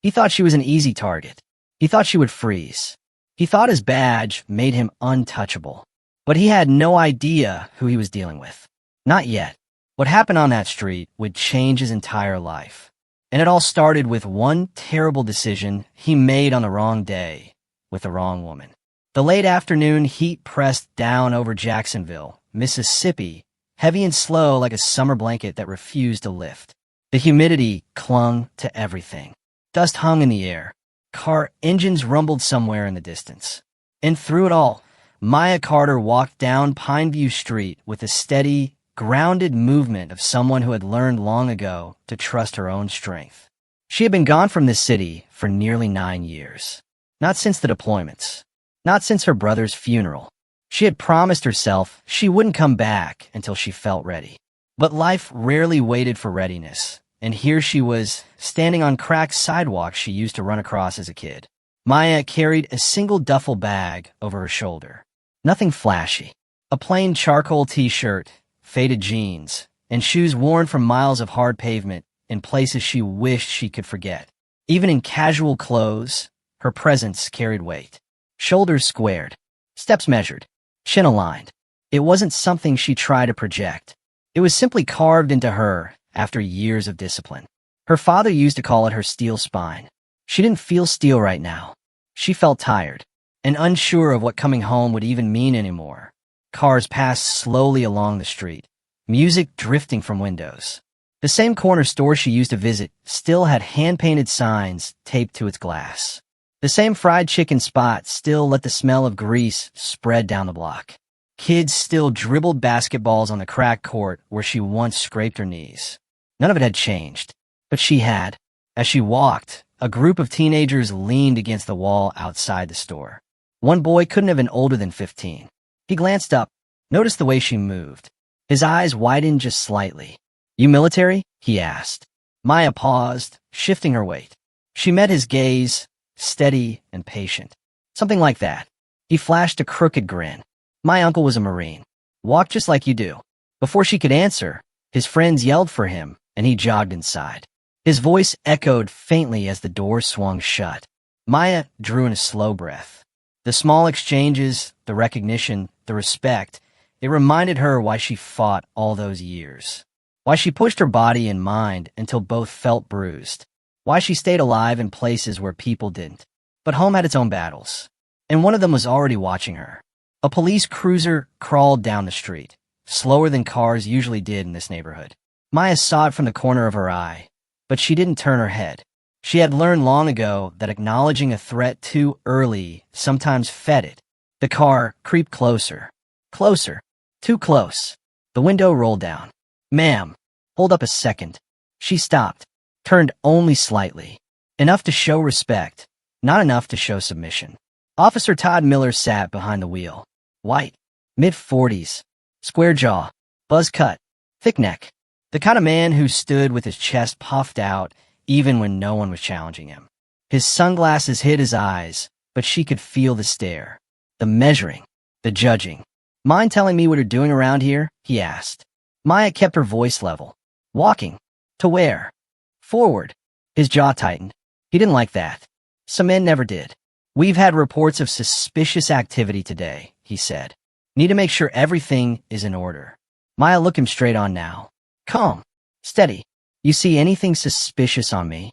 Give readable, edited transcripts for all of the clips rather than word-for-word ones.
He thought she was an easy target. He thought she would freeze. He thought his badge made him untouchable. But he had no idea who he was dealing with. Not yet. What happened on that street would change his entire life. And it all started with one terrible decision he made on the wrong day, with the wrong woman. The late afternoon heat pressed down over Jacksonville, Mississippi, heavy and slow like a summer blanket that refused to lift. The humidity clung to everything. Dust hung in the air. Car engines rumbled somewhere in the distance. And through it all, Maya Carter walked down Pineview Street with a steady, grounded movement of someone who had learned long ago to trust her own strength. She had been gone from this city for nearly 9 years. Not since the deployments. Not since her brother's funeral. She had promised herself she wouldn't come back until she felt ready. But life rarely waited for readiness, and here she was, standing on cracked sidewalks she used to run across as a kid. Maya carried a single duffel bag over her shoulder. Nothing flashy. A plain charcoal t-shirt, faded jeans, and shoes worn from miles of hard pavement in places she wished she could forget. Even in casual clothes, her presence carried weight. Shoulders squared, steps measured, chin aligned. It wasn't something she tried to project. It was simply carved into her after years of discipline. Her father used to call it her steel spine. She didn't feel steel right now. She felt tired and unsure of what coming home would even mean anymore. Cars passed slowly along the street, music drifting from windows. The same corner store she used to visit still had hand-painted signs taped to its glass. The same fried chicken spot still let the smell of grease spread down the block. Kids still dribbled basketballs on the cracked court where she once scraped her knees. None of it had changed, but she had. As she walked, a group of teenagers leaned against the wall outside the store. One boy couldn't have been older than 15. He glanced up, noticed the way she moved. His eyes widened just slightly. "You military?" he asked. Maya paused, shifting her weight. She met his gaze, steady and patient. Something like that. He flashed a crooked grin. "My uncle was a Marine. Walked just like you do." Before she could answer, his friends yelled for him, and he jogged inside. His voice echoed faintly as the door swung shut. Maya drew in a slow breath. The small exchanges, the recognition, the respect, it reminded her why she fought all those years. Why she pushed her body and mind until both felt bruised. Why she stayed alive in places where people didn't. But home had its own battles. And one of them was already watching her. A police cruiser crawled down the street, slower than cars usually did in this neighborhood. Maya saw it from the corner of her eye, but she didn't turn her head. She had learned long ago that acknowledging a threat too early sometimes fed it. The car creeped closer. Closer. Too close. The window rolled down. "Ma'am, hold up a second." She stopped, turned only slightly. Enough to show respect, not enough to show submission. Officer Todd Miller sat behind the wheel. White, mid-40s, square jaw, buzz cut, thick neck. The kind of man who stood with his chest puffed out even when no one was challenging him. His sunglasses hid his eyes, but she could feel the stare, the measuring, the judging. "Mind telling me what you're doing around here?" he asked. Maya kept her voice level. "Walking. To where?" "Forward." His jaw tightened. He didn't like that. Some men never did. "We've had reports of suspicious activity today," he said. "Need to make sure everything is in order." Maya looked him straight on now. Calm. Steady. "You see anything suspicious on me?"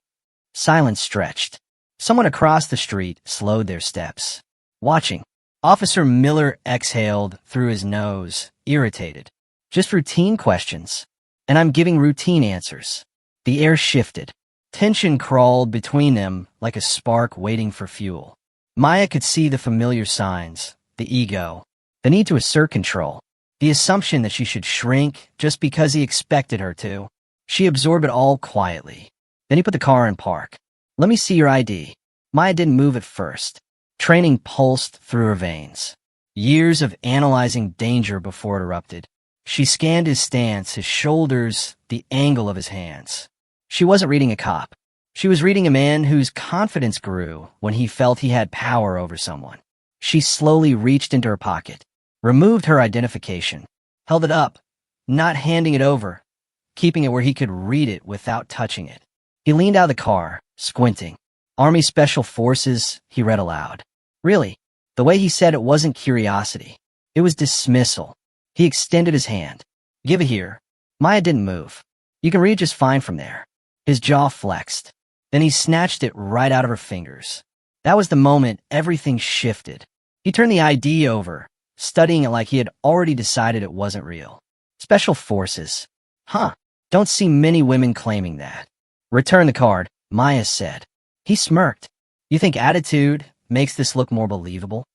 Silence stretched. Someone across the street slowed their steps. Watching. Officer Miller exhaled through his nose, irritated. "Just routine questions. And I'm giving routine answers." The air shifted. Tension crawled between them like a spark waiting for fuel. Maya could see the familiar signs, the ego, the need to assert control, the assumption that she should shrink just because he expected her to. She absorbed it all quietly. Then he put the car in park. "Let me see your ID." Maya didn't move at first. Training pulsed through her veins. Years of analyzing danger before it erupted. She scanned his stance, his shoulders, the angle of his hands. She wasn't reading a cop. She was reading a man whose confidence grew when he felt he had power over someone. She slowly reached into her pocket, removed her identification, held it up, not handing it over, keeping it where he could read it without touching it. He leaned out of the car, squinting. Army Special Forces, he read aloud. Really, the way he said it wasn't curiosity. It was dismissal. He extended his hand. Give it here. Maya didn't move. You can read just fine from there. His jaw flexed. Then he snatched it right out of her fingers. That was the moment everything shifted. He turned the ID over, studying it like he had already decided it wasn't real. Special Forces. Huh. Don't see many women claiming that. Return the card, Maya said. He smirked. You think attitude makes this look more believable?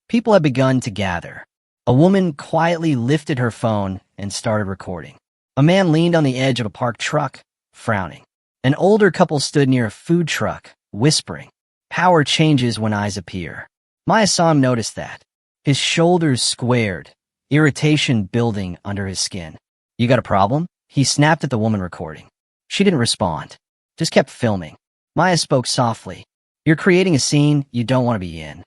People had begun to gather. A woman quietly lifted her phone and started recording. A man leaned on the edge of a parked truck, frowning. An older couple stood near a food truck, whispering. Power changes when eyes appear. Maya saw him notice that. His shoulders squared, irritation building under his skin. You got a problem? He snapped at the woman recording. She didn't respond, just kept filming. Maya spoke softly. You're creating a scene you don't want to be in.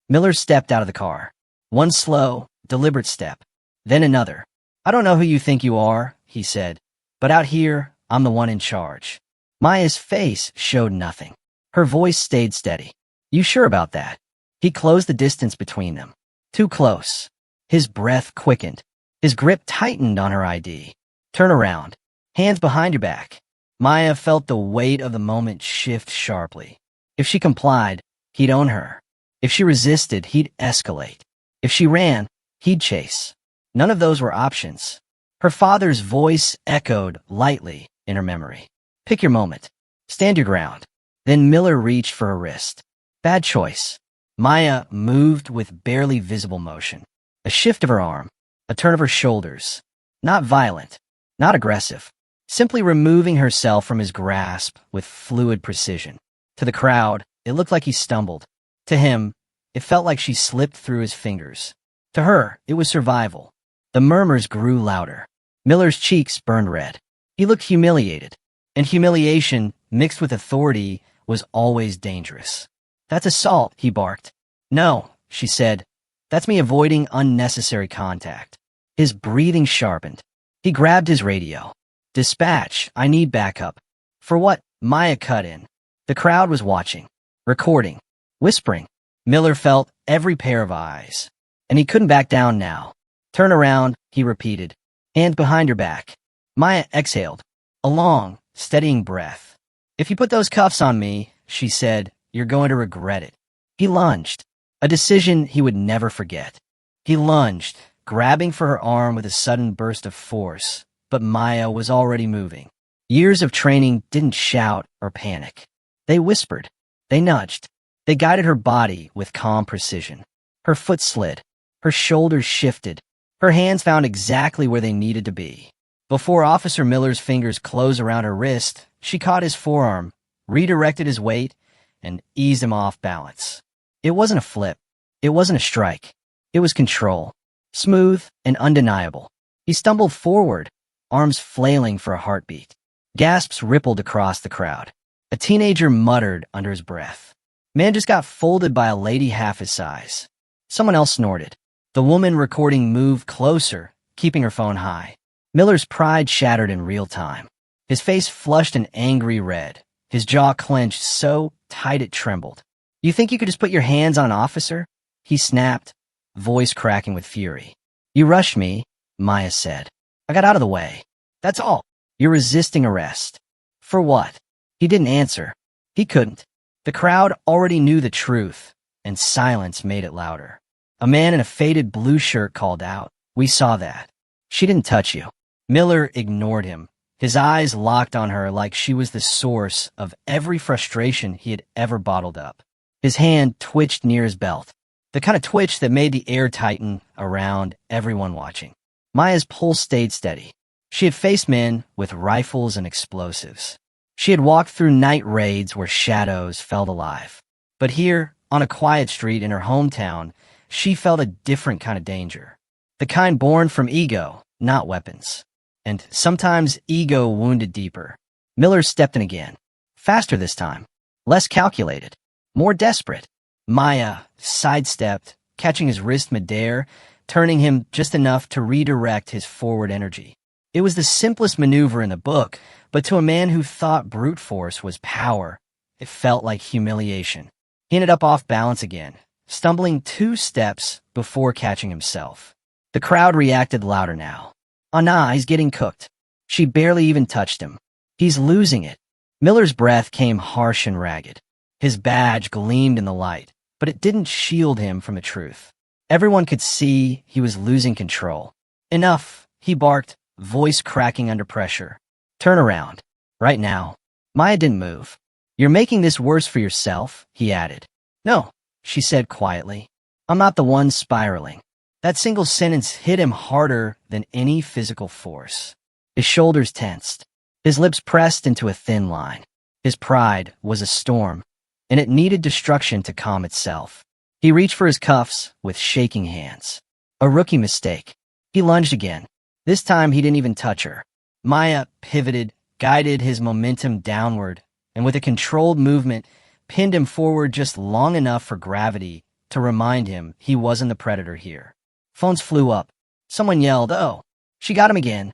Miller stepped out of the car. One slow, deliberate step, then another. I don't know who you think you are, he said, but out here, I'm the one in charge. Maya's face showed nothing. Her voice stayed steady. You sure about that? He closed the distance between them. Too close. His breath quickened. His grip tightened on her ID. Turn around. Hands behind your back. Maya felt the weight of the moment shift sharply. If she complied, he'd own her. If she resisted, he'd escalate. If she ran, he'd chase. None of those were options. Her father's voice echoed lightly in her memory. Pick your moment. Stand your ground. Then Miller reached for her wrist. Bad choice. Maya moved with barely visible motion. A shift of her arm, a turn of her shoulders. Not violent, not aggressive. Simply removing herself from his grasp with fluid precision. To the crowd, it looked like he stumbled. To him, it felt like she slipped through his fingers. To her, it was survival. The murmurs grew louder. Miller's cheeks burned red. He looked humiliated. And humiliation, mixed with authority, was always dangerous. That's assault, he barked. No, she said. That's me avoiding unnecessary contact. His breathing sharpened. He grabbed his radio. Dispatch, I need backup. For what? Maya cut in. The crowd was watching, recording, whispering. Miller felt every pair of eyes. And he couldn't back down now. Turn around, he repeated. Hand behind your back. Maya exhaled. A long, steadying breath. If you put those cuffs on me, she said, you're going to regret it. He lunged. A decision he would never forget. He lunged, grabbing for her arm with a sudden burst of force. But Maya was already moving. Years of training didn't shout or panic. They whispered. They nudged. They guided her body with calm precision. Her foot slid. Her shoulders shifted. Her hands found exactly where they needed to be. Before Officer Miller's fingers closed around her wrist, she caught his forearm, redirected his weight, and eased him off balance. It wasn't a flip. It wasn't a strike. It was control. Smooth and undeniable. He stumbled forward, arms flailing for a heartbeat. Gasps rippled across the crowd. A teenager muttered under his breath. Man just got folded by a lady half his size. Someone else snorted. The woman recording moved closer, keeping her phone high. Miller's pride shattered in real time. His face flushed an angry red. His jaw clenched so tight it trembled. You think you could just put your hands on an officer? He snapped, voice cracking with fury. You rushed me, Maya said. I got out of the way. That's all. You're resisting arrest. For what? He didn't answer. He couldn't. The crowd already knew the truth, and silence made it louder. A man in a faded blue shirt called out, We saw that. She didn't touch you. Miller ignored him. His eyes locked on her like she was the source of every frustration he had ever bottled up. His hand twitched near his belt, the kind of twitch that made the air tighten around everyone watching. Maya's pulse stayed steady. She had faced men with rifles and explosives. She had walked through night raids where shadows felt alive. But here, on a quiet street in her hometown, she felt a different kind of danger. The kind born from ego, not weapons. And sometimes ego wounded deeper. Miller stepped in again. Faster this time. Less calculated. More desperate. Maya sidestepped, catching his wrist midair, turning him just enough to redirect his forward energy. It was the simplest maneuver in the book, but to a man who thought brute force was power, it felt like humiliation. He ended up off balance again, stumbling 2 steps before catching himself. The crowd reacted louder now. "Oh nah, he's getting cooked." She barely even touched him. "He's losing it." Miller's breath came harsh and ragged. His badge gleamed in the light, but it didn't shield him from the truth. Everyone could see he was losing control. "Enough," he barked, voice cracking under pressure. "Turn around. Right now." Maya didn't move. "You're making this worse for yourself," he added. "No," she said quietly. "I'm not the one spiraling." That single sentence hit him harder than any physical force. His shoulders tensed. His lips pressed into a thin line. His pride was a storm, and it needed destruction to calm itself. He reached for his cuffs with shaking hands. A rookie mistake. He lunged again. This time he didn't even touch her. Maya pivoted, guided his momentum downward, and with a controlled movement, pinned him forward just long enough for gravity to remind him he wasn't the predator here. Phones flew up. Someone yelled, "Oh, she got him again."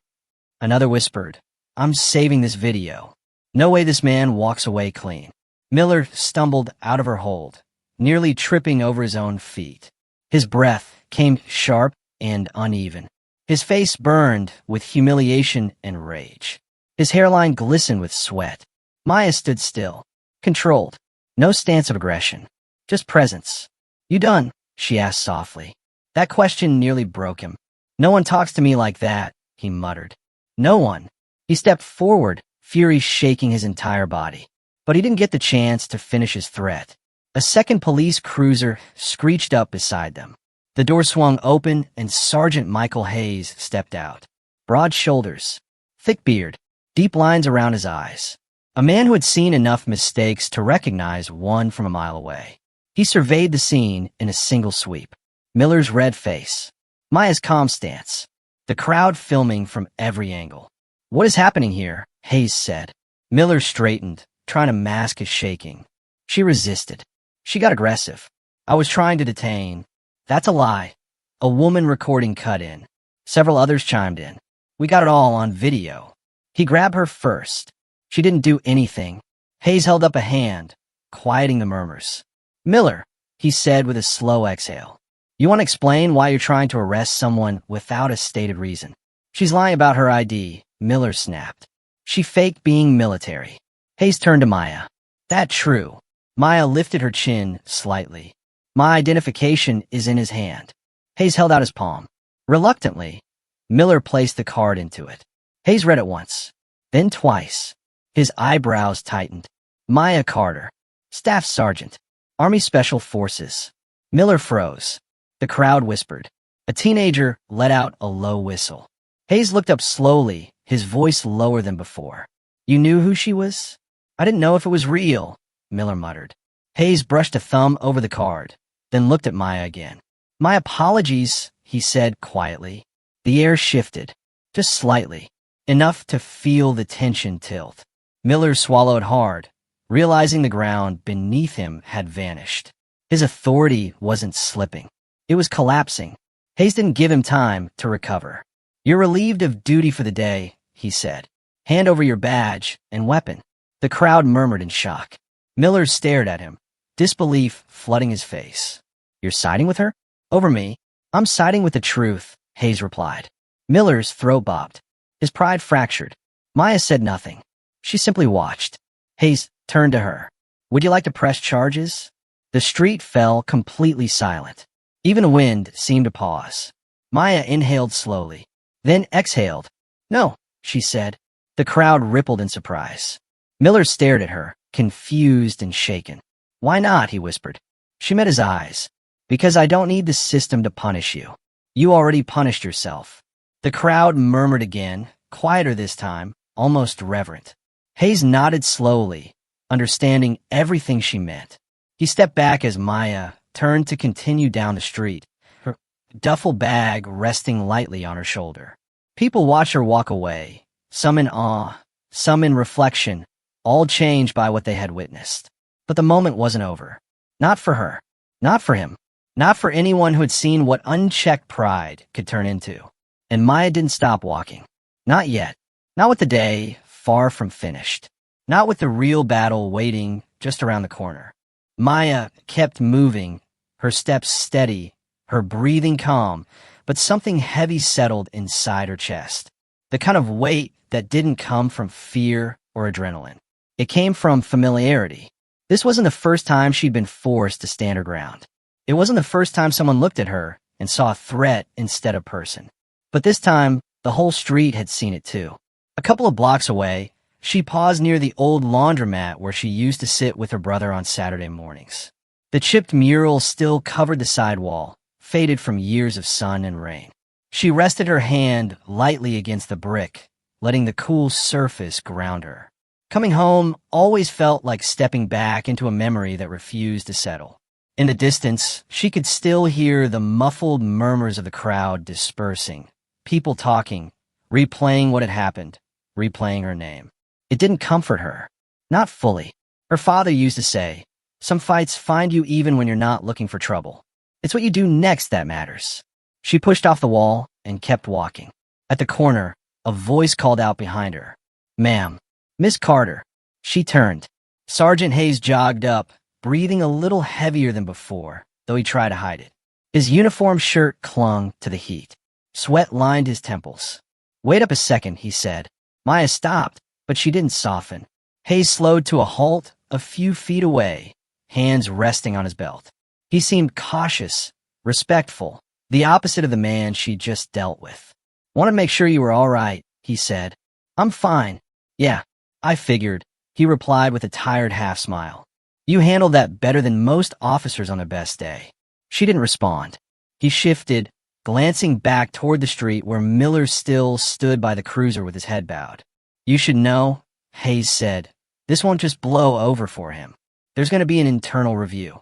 Another whispered, "I'm saving this video. No way this man walks away clean." Miller stumbled out of her hold, nearly tripping over his own feet. His breath came sharp and uneven. His face burned with humiliation and rage. His hairline glistened with sweat. Maya stood still, controlled. No stance of aggression, just presence. "You done?" she asked softly. That question nearly broke him. "No one talks to me like that," he muttered. "No one." He stepped forward, fury shaking his entire body. But he didn't get the chance to finish his threat. A second police cruiser screeched up beside them. The door swung open and Sergeant Michael Hayes stepped out. Broad shoulders, thick beard, deep lines around his eyes. A man who had seen enough mistakes to recognize one from a mile away. He surveyed the scene in a single sweep. Miller's red face, Maya's calm stance, the crowd filming from every angle. "What is happening here?" Hayes said. Miller straightened, trying to mask his shaking. She resisted. She got aggressive. "I was trying to detain." "That's a lie." A woman recording cut in. Several others chimed in. "We got it all on video." He grabbed her first. She didn't do anything. Hayes held up a hand, quieting the murmurs. "Miller," he said with a slow exhale. "You want to explain why you're trying to arrest someone without a stated reason?" "She's lying about her ID," Miller snapped. "She faked being military." Hayes turned to Maya. "That true?" Maya lifted her chin slightly. "My identification is in his hand." Hayes held out his palm. Reluctantly, Miller placed the card into it. Hayes read it once, then twice. His eyebrows tightened. "Maya Carter, Staff Sergeant, Army Special Forces." Miller froze. The crowd whispered. A teenager let out a low whistle. Hayes looked up slowly, his voice lower than before. "You knew who she was?" "I didn't know if it was real," Miller muttered. Hayes brushed a thumb over the card, then looked at Maya again. "My apologies," he said quietly. The air shifted, just slightly, enough to feel the tension tilt. Miller swallowed hard, realizing the ground beneath him had vanished. His authority wasn't slipping. It was collapsing. Hayes didn't give him time to recover. "You're relieved of duty for the day," he said. "Hand over your badge and weapon." The crowd murmured in shock. Miller stared at him, disbelief flooding his face. "You're siding with her?" "Over me. I'm siding with the truth," Hayes replied. Miller's throat bobbed. His pride fractured. Maya said nothing. She simply watched. Hayes turned to her. "Would you like to press charges?" The street fell completely silent. Even the wind seemed to pause. Maya inhaled slowly, then exhaled. "No," she said. The crowd rippled in surprise. Miller stared at her, confused and shaken. "Why not?" he whispered. She met his eyes. "Because I don't need the system to punish you. You already punished yourself." The crowd murmured again, quieter this time, almost reverent. Hayes nodded slowly, understanding everything she meant. He stepped back as Maya turned to continue down the street, her duffel bag resting lightly on her shoulder. People watched her walk away, some in awe, some in reflection, all changed by what they had witnessed. But the moment wasn't over. Not for her. Not for him. Not for anyone who had seen what unchecked pride could turn into. And Maya didn't stop walking. Not yet. Not with the day far from finished. Not with the real battle waiting just around the corner. Maya kept moving, her steps steady, her breathing calm, but something heavy settled inside her chest. The kind of weight that didn't come from fear or adrenaline. It came from familiarity. This wasn't the first time she'd been forced to stand her ground. It wasn't the first time someone looked at her and saw a threat instead of person. But this time, the whole street had seen it too. A couple of blocks away, she paused near the old laundromat where she used to sit with her brother on Saturday mornings. The chipped mural still covered the sidewall, faded from years of sun and rain. She rested her hand lightly against the brick, letting the cool surface ground her. Coming home always felt like stepping back into a memory that refused to settle. In the distance, she could still hear the muffled murmurs of the crowd dispersing, people talking, replaying what had happened, replaying her name. It didn't comfort her. Not fully. Her father used to say, "Some fights find you even when you're not looking for trouble. It's what you do next that matters." She pushed off the wall and kept walking. At the corner, a voice called out behind her. "Ma'am, Miss Carter." She turned. Sergeant Hayes jogged up, breathing a little heavier than before, though he tried to hide it. His uniform shirt clung to the heat. Sweat lined his temples. "Wait up a second," he said. Maya stopped, but she didn't soften. Hayes slowed to a halt a few feet away, hands resting on his belt. He seemed cautious, respectful, the opposite of the man she'd just dealt with. "Want to make sure you were all right," he said. "I'm fine. Yeah, I figured," he replied with a tired half-smile. "You handled that better than most officers on their best day." She didn't respond. He shifted, glancing back toward the street where Miller still stood by the cruiser with his head bowed. "You should know," Hayes said, "this won't just blow over for him. There's going to be an internal review."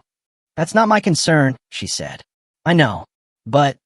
"That's not my concern," she said. "I know, but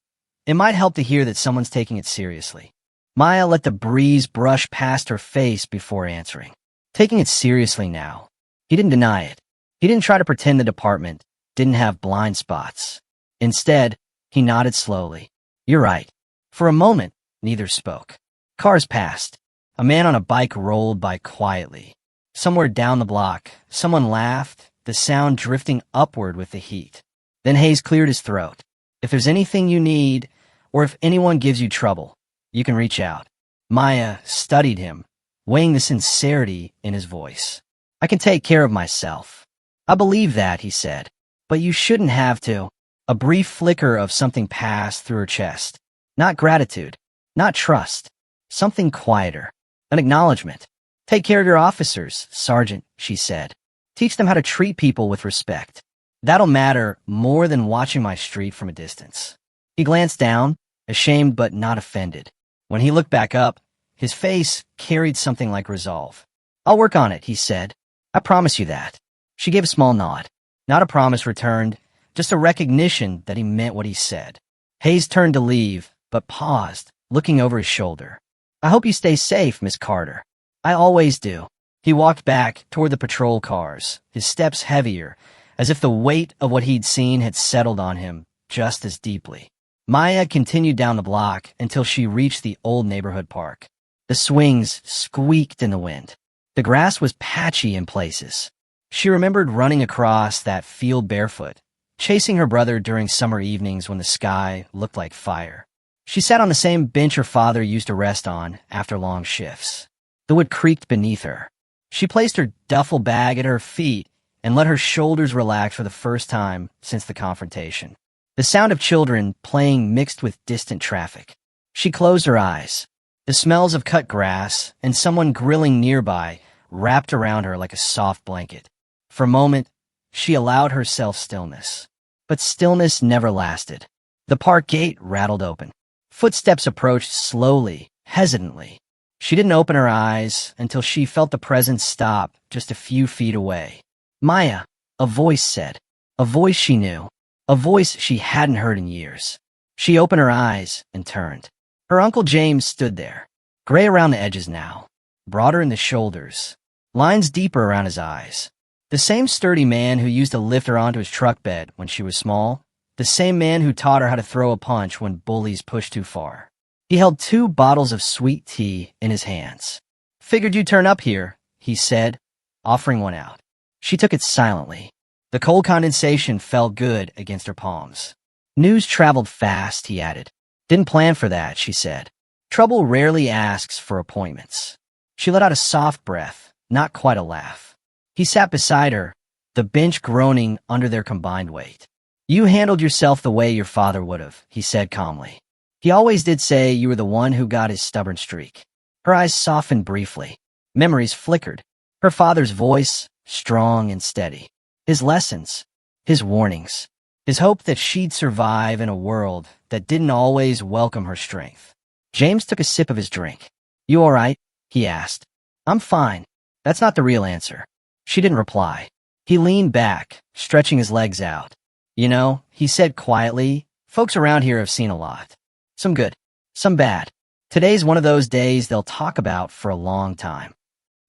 it might help to hear that someone's taking it seriously." Maya let the breeze brush past her face before answering. Taking it seriously now. He didn't deny it. He didn't try to pretend the department didn't have blind spots. Instead, he nodded slowly. "You're right." For a moment, neither spoke. Cars passed. A man on a bike rolled by quietly. Somewhere down the block, someone laughed, the sound drifting upward with the heat. Then Hayes cleared his throat. "If there's anything you need, or if anyone gives you trouble, you can reach out." Maya studied him, weighing the sincerity in his voice. "I can take care of myself." "I believe that," he said. "But you shouldn't have to." A brief flicker of something passed through her chest. Not gratitude, not trust. Something quieter. An acknowledgement. "Take care of your officers, Sergeant," she said. "Teach them how to treat people with respect. That'll matter more than watching my street from a distance." He glanced down, ashamed but not offended. When he looked back up, his face carried something like resolve. "I'll work on it," he said. "I promise you that." She gave a small nod. Not a promise returned, just a recognition that he meant what he said. Hayes turned to leave, but paused, looking over his shoulder. "I hope you stay safe, Miss Carter." "I always do." He walked back toward the patrol cars, his steps heavier, as if the weight of what he'd seen had settled on him just as deeply. Maya continued down the block until she reached the old neighborhood park. The swings squeaked in the wind. The grass was patchy in places. She remembered running across that field barefoot, chasing her brother during summer evenings when the sky looked like fire. She sat on the same bench her father used to rest on after long shifts. The wood creaked beneath her. She placed her duffel bag at her feet and let her shoulders relax for the first time since the confrontation. The sound of children playing mixed with distant traffic. She closed her eyes. The smells of cut grass and someone grilling nearby wrapped around her like a soft blanket. For a moment, she allowed herself stillness. But stillness never lasted. The park gate rattled open. Footsteps approached slowly, hesitantly. She didn't open her eyes until she felt the presence stop just a few feet away. "Maya," a voice said. A voice she knew. A voice she hadn't heard in years. She opened her eyes and turned. Her Uncle James stood there, gray around the edges now, broader in the shoulders, lines deeper around his eyes. The same sturdy man who used to lift her onto his truck bed when she was small, the same man who taught her how to throw a punch when bullies pushed too far. He held 2 bottles of sweet tea in his hands. "Figured you'd turn up here," he said, offering one out. She took it silently. The cold condensation felt good against her palms. News traveled fast, he added. Didn't plan for that, she said. Trouble rarely asks for appointments. She let out a soft breath, not quite a laugh. He sat beside her, the bench groaning under their combined weight. You handled yourself the way your father would have, he said calmly. He always did say you were the one who got his stubborn streak. Her eyes softened briefly. Memories flickered. Her father's voice, strong and steady. His lessons, his warnings, his hope that she'd survive in a world that didn't always welcome her strength. James took a sip of his drink. You all right? He asked. I'm fine. That's not the real answer. She didn't reply. He leaned back, stretching his legs out. You know, he said quietly, folks around here have seen a lot. Some good, some bad. Today's one of those days they'll talk about for a long time.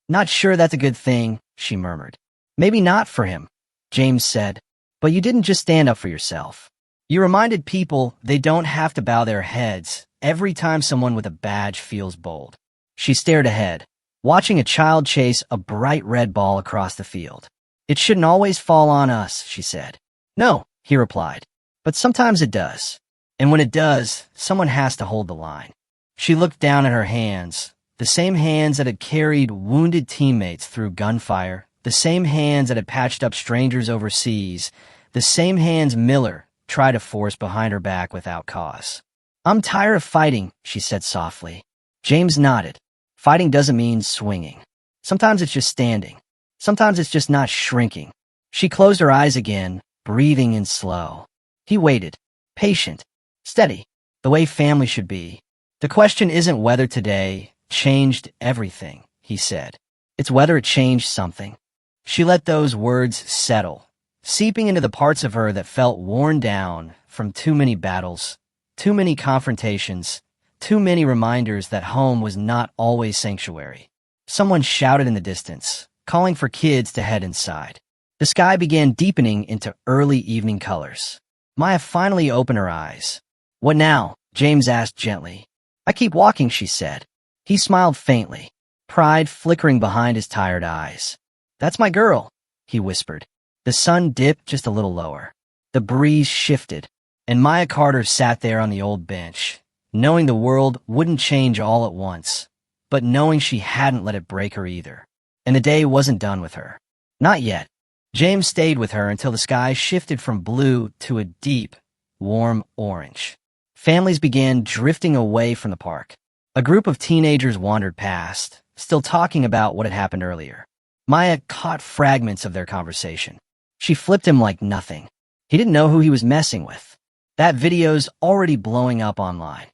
Not sure that's a good thing, she murmured. Maybe not for him, James said. But you didn't just stand up for yourself. You reminded people they don't have to bow their heads every time someone with a badge feels bold. She stared ahead, watching a child chase a bright red ball across the field. It shouldn't always fall on us, she said. No, he replied. But sometimes it does. And when it does, someone has to hold the line. She looked down at her hands, the same hands that had carried wounded teammates through gunfire, the same hands that had patched up strangers overseas, the same hands Miller tried to force behind her back without cause. I'm tired of fighting, she said softly. James nodded. Fighting doesn't mean swinging. Sometimes it's just standing. Sometimes it's just not shrinking. She closed her eyes again, breathing in slow. He waited, patient, steady, the way family should be. The question isn't whether today changed everything, he said. It's whether it changed something. She let those words settle, seeping into the parts of her that felt worn down from too many battles, too many confrontations, too many reminders that home was not always sanctuary. Someone shouted in the distance, calling for kids to head inside. The sky began deepening into early evening colors. Maya finally opened her eyes. What now? James asked gently. I keep walking, she said. He smiled faintly, pride flickering behind his tired eyes. That's my girl, he whispered. The sun dipped just a little lower. The breeze shifted, and Maya Carter sat there on the old bench, knowing the world wouldn't change all at once, but knowing she hadn't let it break her either. And the day wasn't done with her. Not yet. James stayed with her until the sky shifted from blue to a deep, warm orange. Families began drifting away from the park. A group of teenagers wandered past, still talking about what had happened earlier. Maya caught fragments of their conversation. She flipped him like nothing. He didn't know who he was messing with. That video's already blowing up online.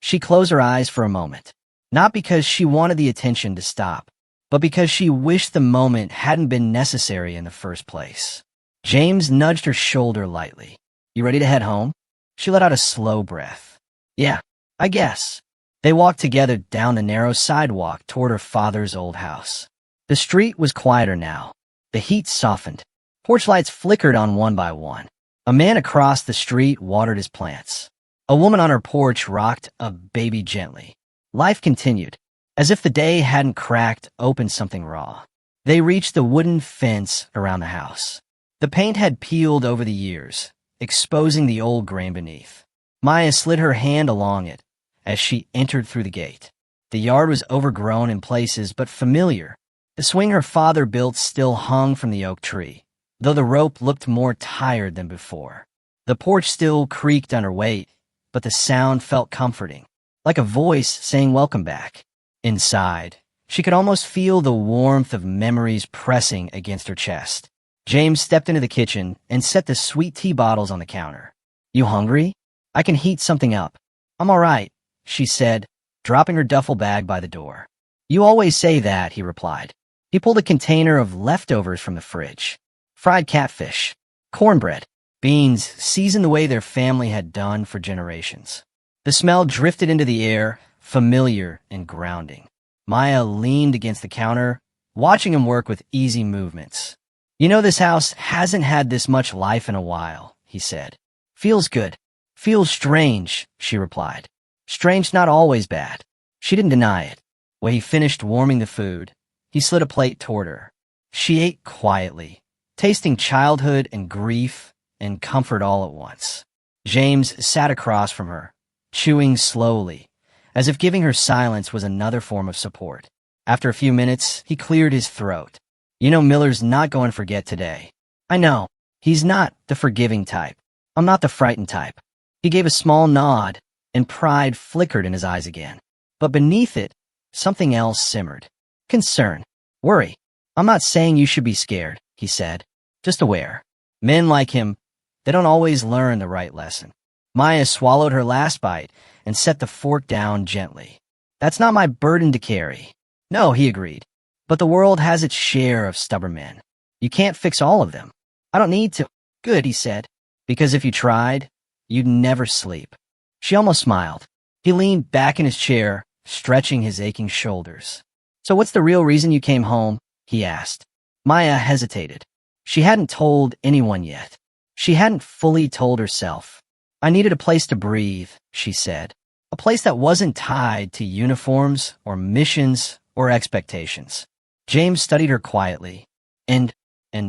She closed her eyes for a moment, not because she wanted the attention to stop, but because she wished the moment hadn't been necessary in the first place. James nudged her shoulder lightly. You ready to head home? She let out a slow breath. Yeah, I guess. They walked together down the narrow sidewalk toward her father's old house. The street was quieter now. The heat softened. Porch lights flickered on one by one. A man across the street watered his plants. A woman on her porch rocked a baby gently. Life continued, as if the day hadn't cracked open something raw. They reached the wooden fence around the house. The paint had peeled over the years, exposing the old grain beneath. Maya slid her hand along it as she entered through the gate. The yard was overgrown in places, but familiar. The swing her father built still hung from the oak tree, though the rope looked more tired than before. The porch still creaked under weight, but the sound felt comforting, like a voice saying welcome back. Inside, she could almost feel the warmth of memories pressing against her chest. James stepped into the kitchen and set the sweet tea bottles on the counter. You hungry? I can heat something up. I'm all right, she said, dropping her duffel bag by the door. You always say that, he replied. He pulled a container of leftovers from the fridge. Fried catfish, cornbread, beans seasoned the way their family had done for generations. The smell drifted into the air, familiar and grounding. Maya leaned against the counter, watching him work with easy movements. You know, this house hasn't had this much life in a while, he said. Feels good. Feels strange, she replied. Strange, not always bad. She didn't deny it. When he finished warming the food, he slid a plate toward her. She ate quietly, tasting childhood and grief and comfort all at once. James sat across from her, chewing slowly, as if giving her silence was another form of support. After a few minutes, he cleared his throat. You know, Miller's not going to forget today. I know. He's not the forgiving type. I'm not the frightened type. He gave a small nod, and pride flickered in his eyes again. But beneath it, something else simmered. Concern. Worry. I'm not saying you should be scared, he said. Just aware. Men like him, they don't always learn the right lesson. Maya swallowed her last bite and set the fork down gently. That's not my burden to carry. No, he agreed. But the world has its share of stubborn men. You can't fix all of them. I don't need to. Good, he said. Because if you tried, you'd never sleep. She almost smiled. He leaned back in his chair, stretching his aching shoulders. So what's the real reason you came home? He asked. Maya hesitated. She hadn't told anyone yet. She hadn't fully told herself. I needed a place to breathe, she said. A place that wasn't tied to uniforms or missions or expectations. James studied her quietly. And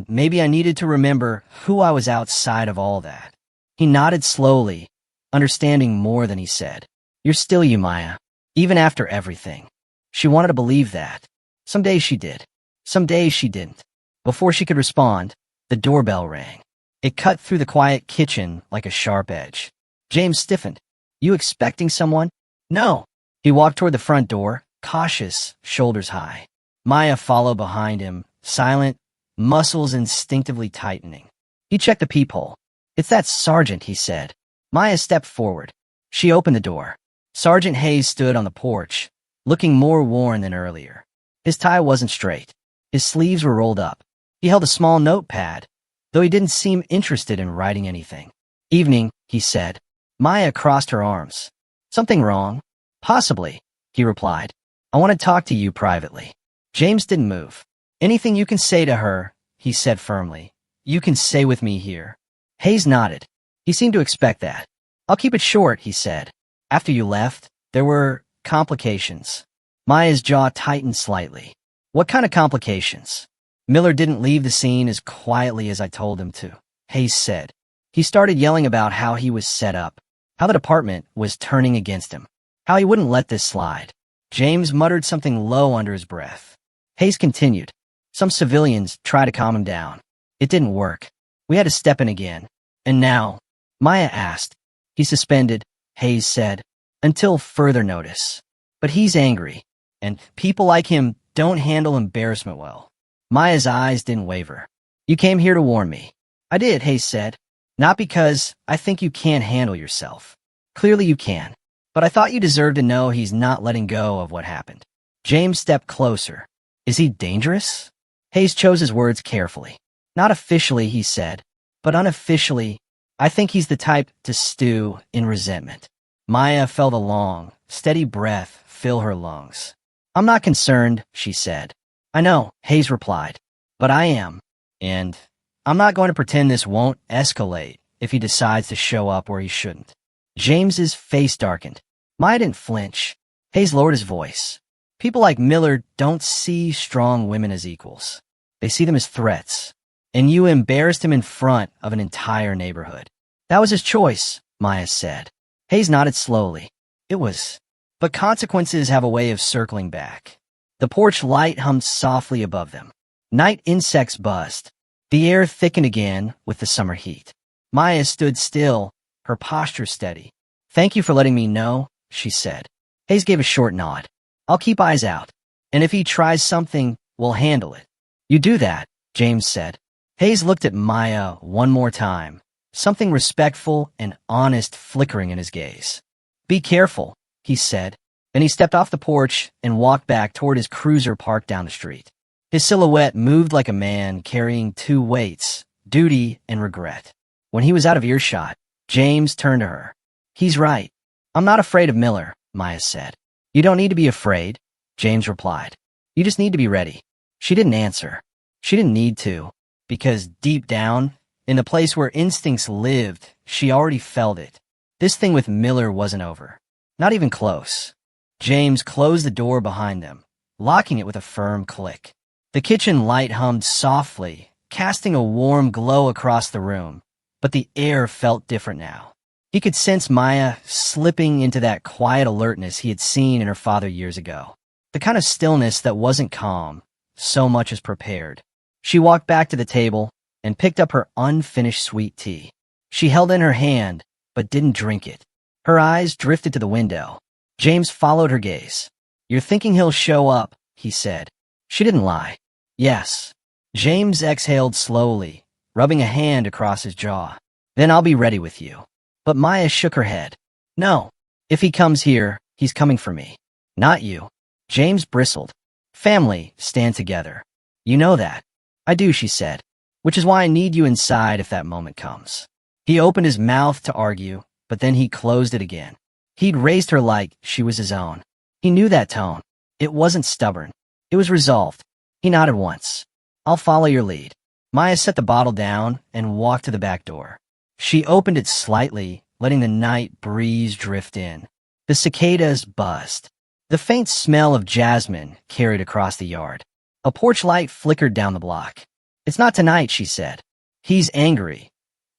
maybe I needed to remember who I was outside of all that. He nodded slowly, understanding more than he said. You're still you, Maya, even after everything. She wanted to believe that. Some days she did. Some days she didn't. Before she could respond, the doorbell rang. It cut through the quiet kitchen like a sharp edge. James stiffened. You expecting someone? No. He walked toward the front door, cautious, shoulders high. Maya followed behind him, silent, muscles instinctively tightening. He checked the peephole. It's that sergeant, he said. Maya stepped forward. She opened the door. Sergeant Hayes stood on the porch, looking more worn than earlier. His tie wasn't straight. His sleeves were rolled up. He held a small notepad, though he didn't seem interested in writing anything. Evening, he said. Maya crossed her arms. Something wrong? Possibly, he replied. I want to talk to you privately. James didn't move. Anything you can say to her, he said firmly. You can say with me here. Hayes nodded. He seemed to expect that. I'll keep it short, he said. After you left, there were complications. Maya's jaw tightened slightly. What kind of complications? Miller didn't leave the scene as quietly as I told him to, Hayes said. He started yelling about how he was set up, how the department was turning against him, how he wouldn't let this slide. James muttered something low under his breath. Hayes continued. Some civilians tried to calm him down. It didn't work. We had to step in again. And now? Maya asked. He suspended, Hayes said, until further notice. But he's angry, and people like him don't handle embarrassment well. Maya's eyes didn't waver. You came here to warn me. I did, Hayes said. Not because I think you can't handle yourself. Clearly you can. But I thought you deserved to know he's not letting go of what happened. James stepped closer. Is he dangerous? Hayes chose his words carefully. Not officially, he said, but unofficially, I think he's the type to stew in resentment. Maya felt a long, steady breath fill her lungs. I'm not concerned, she said. I know, Hayes replied, but I am. And I'm not going to pretend this won't escalate if he decides to show up where he shouldn't. James's face darkened. Maya didn't flinch. Hayes lowered his voice. People like Miller don't see strong women as equals. They see them as threats. And you embarrassed him in front of an entire neighborhood. That was his choice, Maya said. Hayes nodded slowly. It was. But consequences have a way of circling back. The porch light hummed softly above them. Night insects buzzed. The air thickened again with the summer heat. Maya stood still, her posture steady. Thank you for letting me know, she said. Hayes gave a short nod. I'll keep eyes out. And if he tries something, we'll handle it. You do that, James said. Hayes looked at Maya one more time, something respectful and honest flickering in his gaze. Be careful, he said. Then he stepped off the porch and walked back toward his cruiser parked down the street. His silhouette moved like a man carrying two weights, duty and regret. When he was out of earshot, James turned to her. He's right. I'm not afraid of Miller, Maya said. You don't need to be afraid, James replied. You just need to be ready. She didn't answer. She didn't need to, because deep down, in the place where instincts lived, she already felt it. This thing with Miller wasn't over. Not even close. James closed the door behind them, locking it with a firm click. The kitchen light hummed softly, casting a warm glow across the room, but the air felt different now. He could sense Maya slipping into that quiet alertness he had seen in her father years ago. The kind of stillness that wasn't calm, so much as prepared. She walked back to the table and picked up her unfinished sweet tea. She held in her hand, but didn't drink it. Her eyes drifted to the window. James followed her gaze. "You're thinking he'll show up," he said. She didn't lie. "Yes." James exhaled slowly, rubbing a hand across his jaw. "Then I'll be ready with you." But Maya shook her head. "No. If he comes here, he's coming for me. Not you." James bristled. "Family stand together. You know that." "I do," she said. "Which is why I need you inside if that moment comes." He opened his mouth to argue, but then he closed it again. He'd raised her like she was his own. He knew that tone. It wasn't stubborn. It was resolved. He nodded once. "I'll follow your lead." Maya set the bottle down and walked to the back door. She opened it slightly, letting the night breeze drift in. The cicadas buzzed. The faint smell of jasmine carried across the yard. A porch light flickered down the block. "It's not tonight," she said. "He's angry,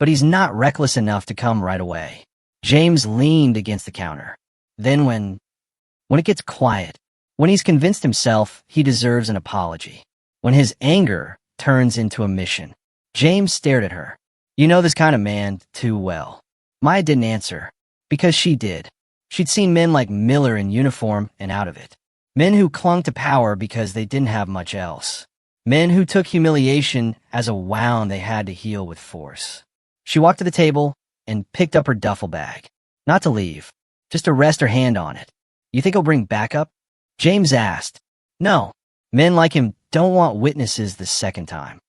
but he's not reckless enough to come right away." James leaned against the counter. "Then when it gets quiet, when he's convinced himself he deserves an apology, when his anger turns into a mission." James stared at her. "You know this kind of man too well." Maya didn't answer, because she did. She'd seen men like Miller in uniform and out of it. Men who clung to power because they didn't have much else. Men who took humiliation as a wound they had to heal with force. She walked to the table and picked up her duffel bag. Not to leave, just to rest her hand on it. "You think he'll bring backup?" James asked. "No. Men like him don't want witnesses the second time."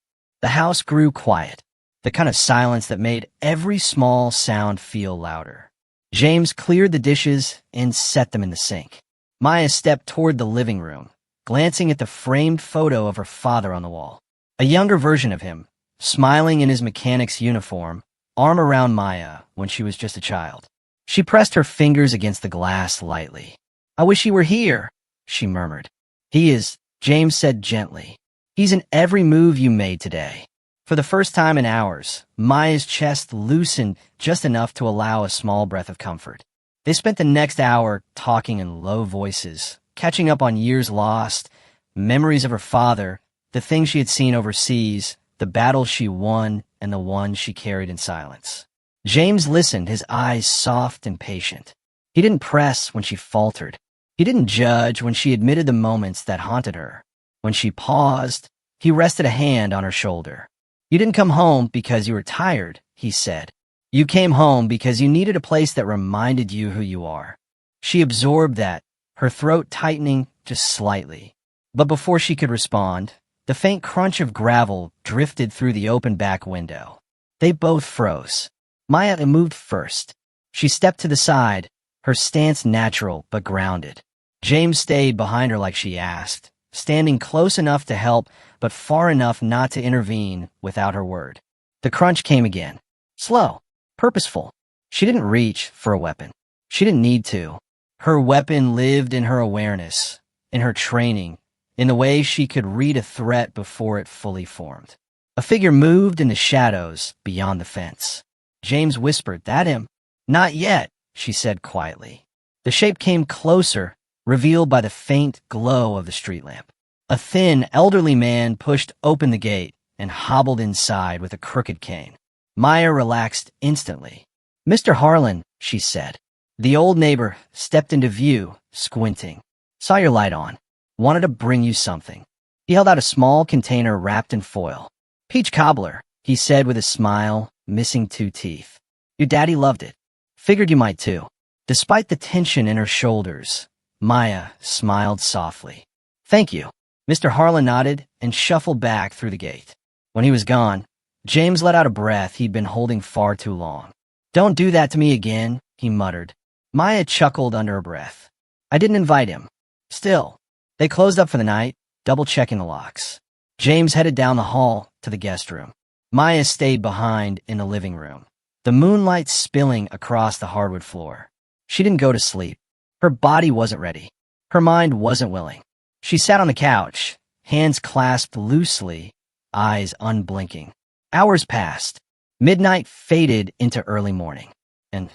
The house grew quiet. The kind of silence that made every small sound feel louder. James cleared the dishes and set them in the sink. Maya stepped toward the living room, glancing at the framed photo of her father on the wall. A younger version of him, smiling in his mechanic's uniform, arm around Maya when she was just a child. She pressed her fingers against the glass lightly. "I wish he were here," she murmured. "He is," James said gently. "He's in every move you made today." For the first time in hours, Maya's chest loosened just enough to allow a small breath of comfort. They spent the next hour talking in low voices, catching up on years lost, memories of her father, the things she had seen overseas, the battles she won, and the ones she carried in silence. James listened, his eyes soft and patient. He didn't press when she faltered. He didn't judge when she admitted the moments that haunted her. When she paused, he rested a hand on her shoulder. "You didn't come home because you were tired," he said. "You came home because you needed a place that reminded you who you are." She absorbed that, her throat tightening just slightly. But before she could respond, the faint crunch of gravel drifted through the open back window. They both froze. Maya moved first. She stepped to the side, her stance natural but grounded. James stayed behind her like she asked, standing close enough to help but far enough not to intervene without her word. The crunch came again. Slow, purposeful. She didn't reach for a weapon. She didn't need to. Her weapon lived in her awareness, in her training, in the way she could read a threat before it fully formed. A figure moved in the shadows beyond the fence. James whispered, "That him?" "Not yet," she said quietly. The shape came closer, revealed by the faint glow of the street lamp. A thin, elderly man pushed open the gate and hobbled inside with a crooked cane. Maya relaxed instantly. "Mr. Harlan," she said. The old neighbor stepped into view, squinting. "Saw your light on. Wanted to bring you something." He held out a small container wrapped in foil. "Peach cobbler," he said with a smile, missing 2 teeth. "Your daddy loved it. Figured you might too." Despite the tension in her shoulders, Maya smiled softly. "Thank you." Mr. Harlan nodded and shuffled back through the gate. When he was gone, James let out a breath he'd been holding far too long. "Don't do that to me again," he muttered. Maya chuckled under her breath. "I didn't invite him." Still, they closed up for the night, double-checking the locks. James headed down the hall to the guest room. Maya stayed behind in the living room, the moonlight spilling across the hardwood floor. She didn't go to sleep. Her body wasn't ready. Her mind wasn't willing. She sat on the couch, hands clasped loosely, eyes unblinking. Hours passed. Midnight faded into early morning. And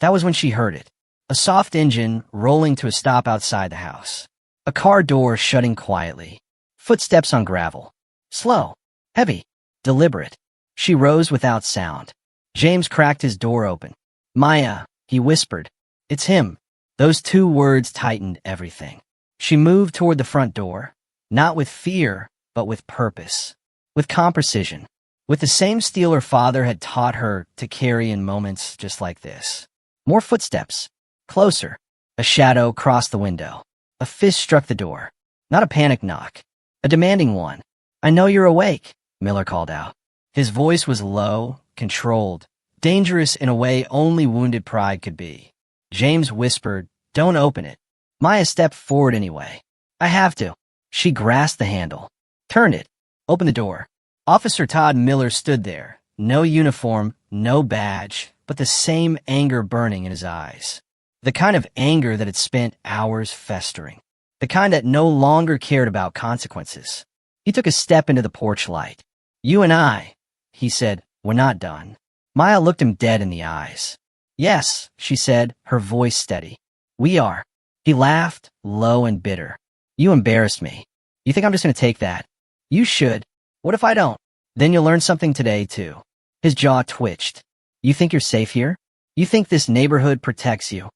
that was when she heard it. A soft engine rolling to a stop outside the house. A car door shutting quietly. Footsteps on gravel. Slow, heavy, deliberate. She rose without sound. James cracked his door open. "Maya," he whispered. "It's him." Those two words tightened everything. She moved toward the front door, not with fear, but with purpose, with calm precision, with the same steel her father had taught her to carry in moments just like this. More footsteps. Closer. A shadow crossed the window. A fist struck the door. Not a panic knock. A demanding one. "I know you're awake," Miller called out. His voice was low, controlled, dangerous in a way only wounded pride could be. James whispered, "Don't open it." Maya stepped forward anyway. "I have to." She grasped the handle. "Turn it. Open the door." Officer Todd Miller stood there. No uniform, no badge, but the same anger burning in his eyes. The kind of anger that had spent hours festering. The kind that no longer cared about consequences. He took a step into the porch light. "You and I," he said, "we're not done." Maya looked him dead in the eyes. "Yes," she said, her voice steady. "We are." He laughed, low and bitter. "You embarrassed me. You think I'm just going to take that? You should. What if I don't? Then you'll learn something today, too." His jaw twitched. "You think you're safe here? You think this neighborhood protects you?"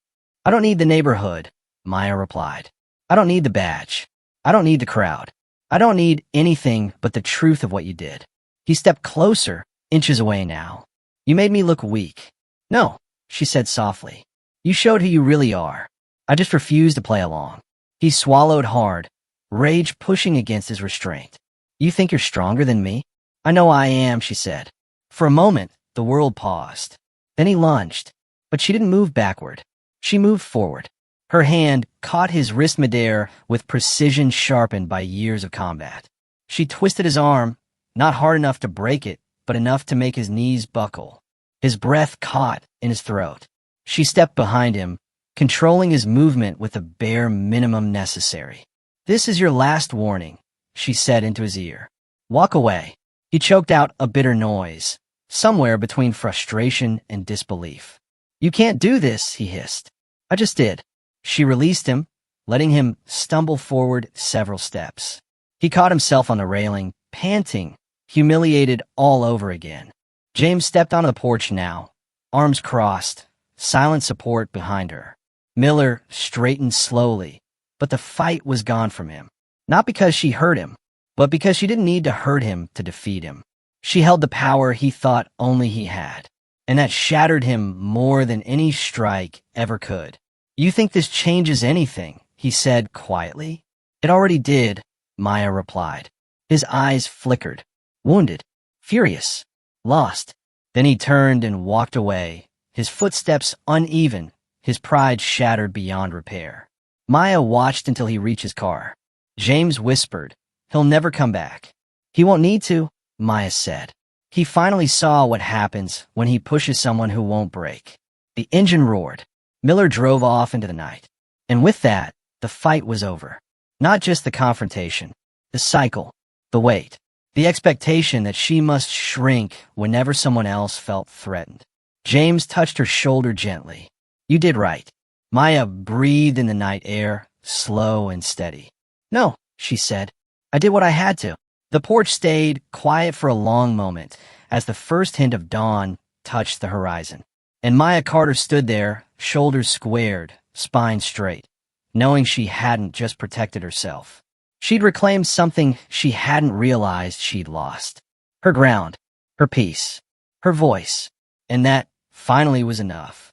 "I don't need the neighborhood," Maya replied. "I don't need the badge. I don't need the crowd. I don't need anything but the truth of what you did." He stepped closer, inches away now. "You made me look weak." "No," she said softly. "You showed who you really are. I just refused to play along." He swallowed hard, rage pushing against his restraint. "You think you're stronger than me?" "I know I am," she said. For a moment, the world paused. Then he lunged, but she didn't move backward. She moved forward. Her hand caught his wrist midair with precision sharpened by years of combat. She twisted his arm, not hard enough to break it, but enough to make his knees buckle. His breath caught in his throat. She stepped behind him, controlling his movement with the bare minimum necessary. "This is your last warning," she said into his ear. "Walk away." He choked out a bitter noise, somewhere between frustration and disbelief. "You can't do this," he hissed. "I just did." She released him, letting him stumble forward several steps. He caught himself on the railing, panting, humiliated all over again. James stepped onto the porch now, arms crossed, silent support behind her. Miller straightened slowly, but the fight was gone from him. Not because she hurt him, but because she didn't need to hurt him to defeat him. She held the power he thought only he had, and that shattered him more than any strike ever could. "You think this changes anything?" he said quietly. "It already did," Maya replied. His eyes flickered, wounded, furious, lost. Then he turned and walked away, his footsteps uneven, his pride shattered beyond repair. Maya watched until he reached his car. James whispered, "He'll never come back." "He won't need to," Maya said. He finally saw what happens when he pushes someone who won't break. The engine roared. Miller drove off into the night. And with that, the fight was over. Not just the confrontation, the cycle, the weight, the expectation that she must shrink whenever someone else felt threatened. James touched her shoulder gently. "You did right." Maya breathed in the night air, slow and steady. "No," she said. "I did what I had to." The porch stayed quiet for a long moment as the first hint of dawn touched the horizon. And Maya Carter stood there, shoulders squared, spine straight, knowing she hadn't just protected herself. She'd reclaimed something she hadn't realized she'd lost. Her ground, her peace, her voice. And that finally was enough.